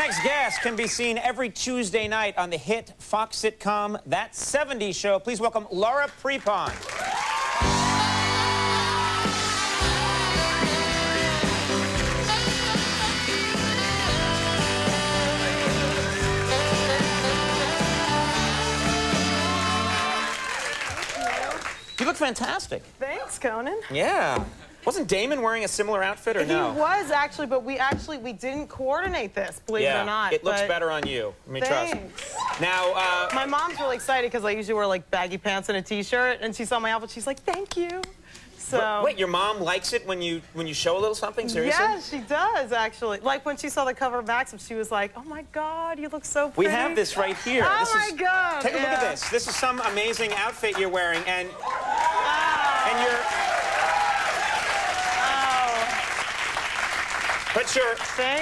next guest can be seen every Tuesday night on the hit Fox sitcom That 70s Show. Please welcome Laura Prepon. You look fantastic. Thanks, Conan. Yeah. Wasn't Damon wearing a similar outfit, or no? He was, actually, but we didn't coordinate this, believe it or not. It looks better on you. Let me trust. Now, my mom's really excited because I usually wear, like, baggy pants and a T-shirt, and she saw my outfit. She's like, thank you. So... Wait, your mom likes it when you show a little something? Seriously? Yeah, she does, actually. Like, when she saw the cover of Maxim, she was like, oh, my God, you look so pretty. We have this right here. Oh, my God. Take a look at this. This is some amazing outfit you're wearing, and you're...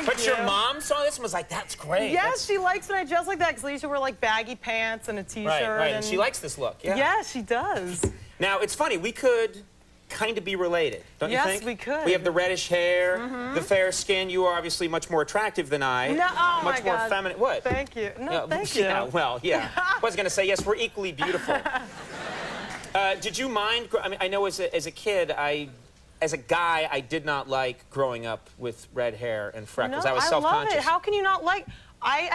But your mom saw this and was like, that's great. Yes, she likes when I dress like that, because I usually wear, like, baggy pants and a T-shirt. Right, and she likes this look, yeah. Yeah, she does. Now, it's funny, we could kind of be related, don't you think? Yes, we could. We have the reddish hair, the fair skin. You are obviously much more attractive than I. No, oh much more feminine. What? Thank you. No, thank you. Yeah, well, yeah. I was going to say, yes, we're equally beautiful. Did you mind, I mean, I know as a kid, as a guy, I did not like growing up with red hair and freckles. No, I was self-conscious. I love it. How can you not like... I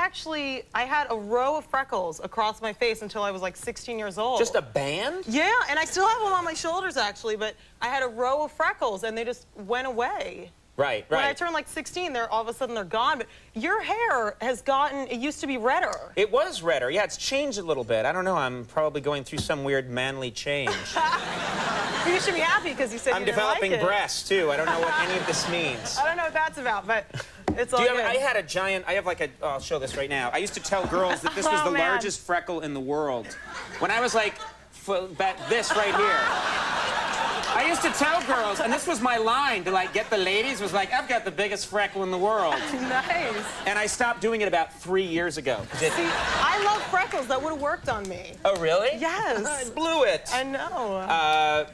had a row of freckles across my face until I was like 16 years old. Just a band? Yeah, and I still have them on my shoulders, actually, but I had a row of freckles, and they just went away. Right. When I turned like 16, all of a sudden they're gone. But your hair has gotten, it used to be redder. It was redder. Yeah, it's changed a little bit. I don't know. I'm probably going through some weird manly change. You should be happy because you said I'm you didn't developing like it. breasts, too. I don't know what any of this means. I don't know what that's about, but it's all good. I had a giant, I have like a, I'll show this right now. I used to tell girls that this was the largest freckle in the world. When I was like, this right here. I used to tell girls, and this was my line to like get the ladies, was like, I've got the biggest freckle in the world. Nice. And I stopped doing it about 3 years ago. See, I love freckles. That would have worked on me. Oh, really? Yes. I blew it. I know.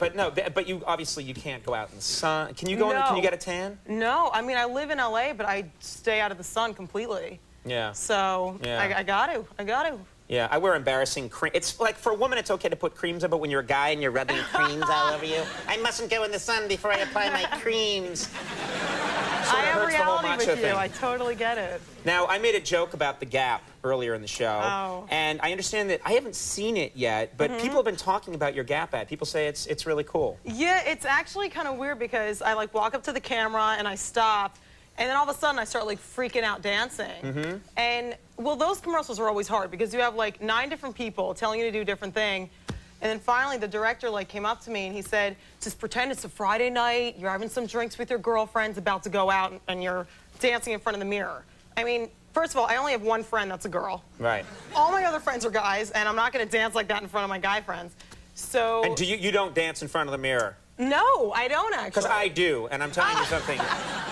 But you obviously you can't go out in the sun. Can you go in? Can you get a tan? No. I mean, I live in LA, but I stay out of the sun completely. Yeah. So I got to. I got to. Yeah, I wear embarrassing cream. It's like, for a woman, it's okay to put creams on, but when you're a guy and you're rubbing creams all over you, I mustn't go in the sun before I apply my creams. I have reality with you. I totally get it. Now, I made a joke about the Gap earlier in the show, Oh. and I understand that I haven't seen it yet, but people have been talking about your Gap ad. People say it's really cool. Yeah, it's actually kind of weird because I like walk up to the camera and I stop. And then all of a sudden, I start, like, freaking out dancing. And, well, those commercials are always hard because you have, like, 9 different people telling you to do a different thing. And then finally, the director, like, came up to me and he said, just pretend it's a Friday night, you're having some drinks with your girlfriends, about to go out, and you're dancing in front of the mirror. I mean, first of all, I only have one friend that's a girl. Right. All my other friends are guys, and I'm not going to dance like that in front of my guy friends. So... And you don't dance in front of the mirror? No, I don't actually. Because I do, and I'm telling you something.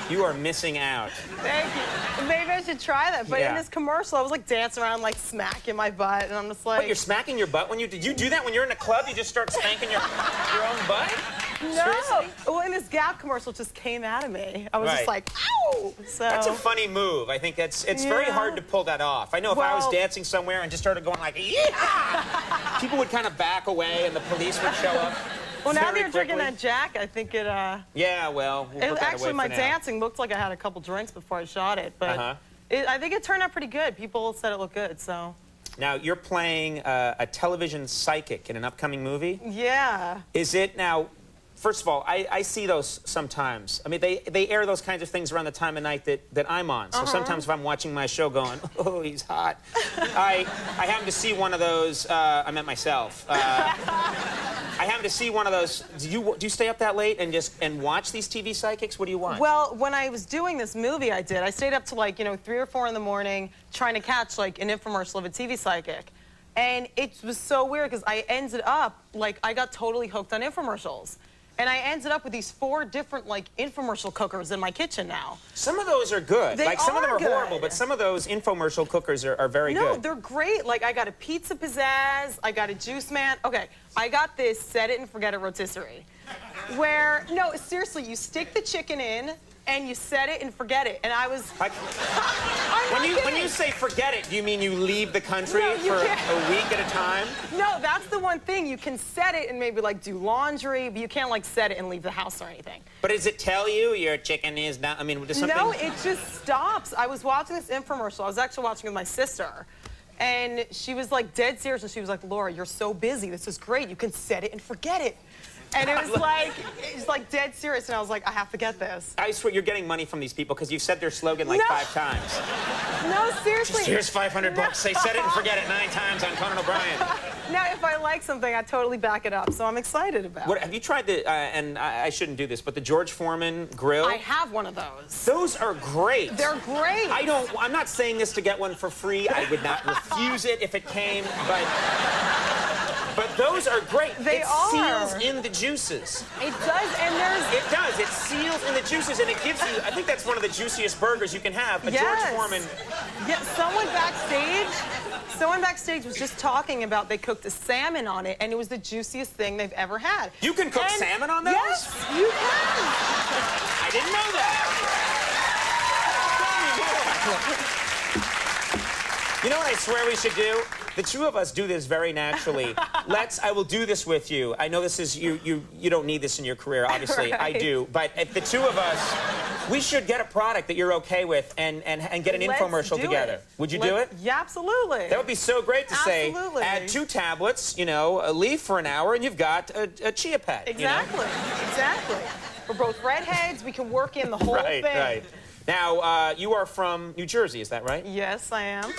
You are missing out. Thank you. Maybe I should try that. But in this commercial, I was like dancing around, like smacking my butt, and I'm just like. What, you're smacking your butt when you? Did you do that when you're in a club? You just start spanking your own butt? No. Seriously? Well, in this Gap commercial, it just came out of me. I was just like, ow. So. That's a funny move. I think it's very hard to pull that off. I know if I was dancing somewhere and just started going like, yeah, people would kind of back away, and the police would show up. Well, now that you're drinking that Jack, I think it, Yeah, well, we'll put that actually, away my for now. dancing looked like I had a couple drinks before I shot it, but I think it turned out pretty good. People said it looked good, so. Now, you're playing a television psychic in an upcoming movie? Yeah. Is it now... First of all, I see those sometimes. I mean, they air those kinds of things around the time of night that I'm on. So sometimes if I'm watching my show going, oh, he's hot, I happen to see one of those. I meant myself. I happen to see one of those. Do you stay up that late and watch these TV psychics? What do you watch? Well, when I was doing this movie, I stayed up to like 3 or 4 in the morning trying to catch like an infomercial of a TV psychic. And it was so weird because I ended up, like, I got totally hooked on infomercials. And I ended up with these 4 different, like, infomercial cookers in my kitchen now. Some of those are good. They like, some of them are good. horrible, but some of those infomercial cookers are very good. No, they're great. Like, I got a Pizza Pizzazz, I got a Juice Man. Okay, I got this Set It and Forget It rotisserie. Where, no, seriously, you stick the chicken in, and you set it and forget it. And I was... when you say forget it, do you mean you leave the country for a week at a time? No, that's the one thing. You can set it and maybe, like, do laundry, but you can't, like, set it and leave the house or anything. But does it tell you your chicken is down? I mean, does something... No, it just stops. I was watching this infomercial. I was actually watching with my sister. And she was, like, dead serious. And she was like, Laura, you're so busy. This is great. You can set it and forget it. And it was like dead serious. And I was like, I have to get this. I swear you're getting money from these people because you've said their slogan like 5 times. No, seriously. Just here's 500 bucks. Say set it and forget it 9 times on Conan O'Brien. Now, if I like something, I totally back it up. So I'm excited about it. Have you tried the, and I shouldn't do this, but the George Foreman grill? I have one of those. Those are great. They're great. I'm not saying this to get one for free. I would not refuse it if it came, but those are great. They are. It seals in the juices. It does, and there's... It does. It seals in the juices, and it gives you... I think that's one of the juiciest burgers you can have. Yes. George Foreman... Yeah, someone backstage was just talking about they cooked a salmon on it, and it was the juiciest thing they've ever had. You can cook salmon on those? Yes, you can. I didn't know that. You know what I swear we should do? The two of us do this very naturally. I will do this with you. I know this is, you don't need this in your career, obviously. Right. I do. But if the two of us, we should get a product that you're okay with and get an infomercial together. Would you do it? Yeah, absolutely. That would be so great to say, add 2 tablets, you know, leave for an hour, and you've got a chia pet. Exactly, you know? Exactly. We're both redheads. We can work in the whole thing. Right. Now, you are from New Jersey, is that right? Yes, I am.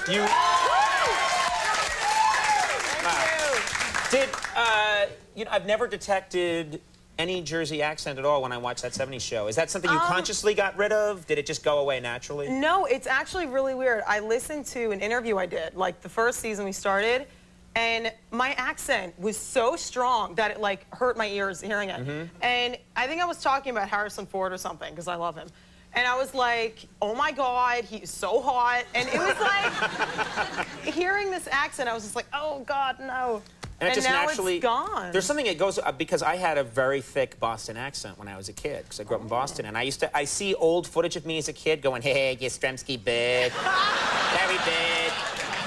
I've never detected any Jersey accent at all when I watched that 70s show. Is that something you consciously got rid of? Did it just go away naturally? No, it's actually really weird. I listened to an interview I did, like the first season we started, and my accent was so strong that it, like, hurt my ears hearing it. Mm-hmm. And I think I was talking about Harrison Ford or something, because I love him. And I was like, oh my God, he's so hot. And it was like, hearing this accent, I was just like, oh God, no. And it just now naturally, it's gone. There's something that goes, because I had a very thick Boston accent when I was a kid, because I grew up in Boston. And I see old footage of me as a kid going, hey, Yastrzemski bid, Larry bid,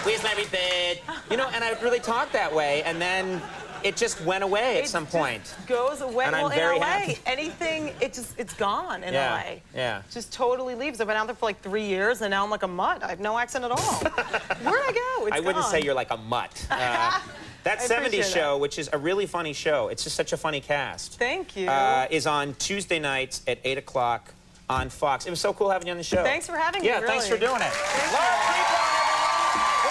where's Larry bid? You know, and I would really talk that way. And then it just went away at some point. It goes away. And well, I'm very in LA, happy. Anything, it's gone in LA. Yeah. Just totally leaves. I've been out there for like 3 years, and now I'm like a mutt. I have no accent at all. Where'd I go? I wouldn't say you're like a mutt. That 70s show, which is a really funny show, it's just such a funny cast. Thank you. Is on Tuesday nights at 8 o'clock on Fox. It was so cool having you on the show. Thanks for having me, Yeah, really. Thanks for doing it. Laura Prepon, everyone!